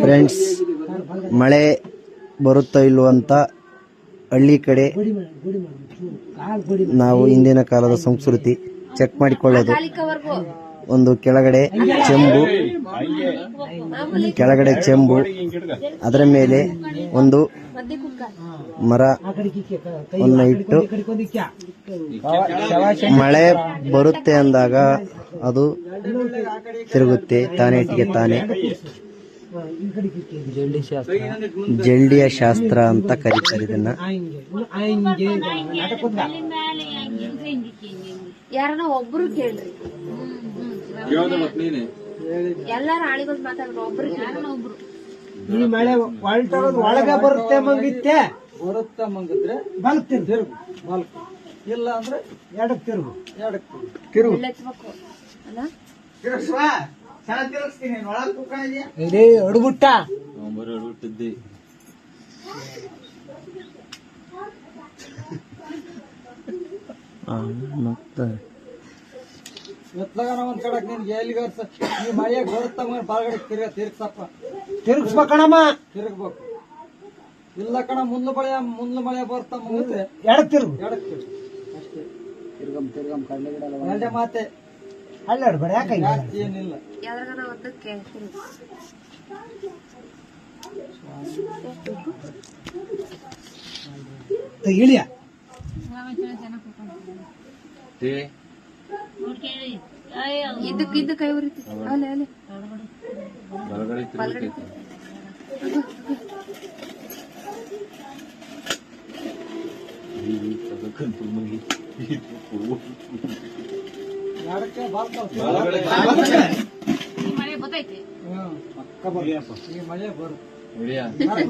Friends, ಮಳೆ ಬರುತ್ತಾ ಇಲ್ವೋ ಅಂತ ಹಳ್ಳಿ ಕಡೆ ನಾವು ಹಿಂದಿನ ಕಾಲದ ಸಂಸ್ಕೃತಿ ಚೆಕ್ ಮಾಡಿಕೊಳ್ಳೋದು. ಒಂದು ಕೆಳಗಡೆ ಚೆಂಬು, ಅದರ ಮೇಲೆ ಒಂದು ಮರವನ್ನು ಇಟ್ಟು ಮಳೆ ಬರುತ್ತೆ ಅಂದಾಗ ಅದು ತಿರುಗುತ್ತೆ ತಾನೇಟಿಗೆ ತಾನೇ. ಜಲ್ಡಿಯ ಶಾಸ್ತ್ರ ಅಂತ ಕರೀತಾರೆ ಇದನ್ನ. ಯಾರನ್ನ ಒಬ್ರು ಕೇಳ್ರಿ, ಎಲ್ಲಾರು ಆಳಿಗಳು ಮಾತಾಡ್ರು, ಒಬ್ರು ಒಬ್ರು. ಈ ಮಳೆ ಒಳಗೆ ಬರುತ್ತೆ ಮಂಗಿತ್ತೆ, ಬರುತ್ತ ಮಂಗಿದ್ರೆ ಬಲ್ಕ್ ತಿರುಗು, ಬಲ್ಕ್ ಇಲ್ಲ ಅಂದ್ರೆ ಎಡಕ್ ತಿರುಗು, ತಿರುಗು ಇಡೀ ಹೊಡ್ಬಿಟ್ಟ ಹೊಡ್ಬಿಟ್ಟಿದ್ದಿ. ಎತ್ಲಾಗ ಒಂದ್ ಕಡಕ್ ನಿನ್ಗೆ ಎಲ್ಲಿಗ ಈ ಮಳೆಯಾಗ ಬರುತ್ತ ಬಾಳಗಡೆ ತಿರ್ಗ್ಸಪ್ಪ, ತಿರ್ಗಿಸ್ಬೇಕಣಮ್ಮ, ತಿರುಗ್ಬೇಕು. ಇಲ್ಲ ಕಣ ಮುಂದ್ಲು ಮಳೆ ಬರ್ತ ಮುಂದೆ ಎಡಕ್ ತಿರುಗು, ಅಷ್ಟೇ. ತಿರ್ಗಮ್ ಕಡ್ಲೆ ಗಿಡ ಎರಡೇ ಮಾತೆ ಅಲ್ಲಾಡ್ಬೇಡ, ಯಾಕೆ ಏನಿಲ್ಲ. ಇಳಿಯ ಇದಕ್ಕೆ ಕೈ ಉರಿತಿ ಅಲೆ ಅಲೆ ಮಳೆ ಬರ್ತೈತಿ, ಮಳೆ ಬರುತ್ತೆ.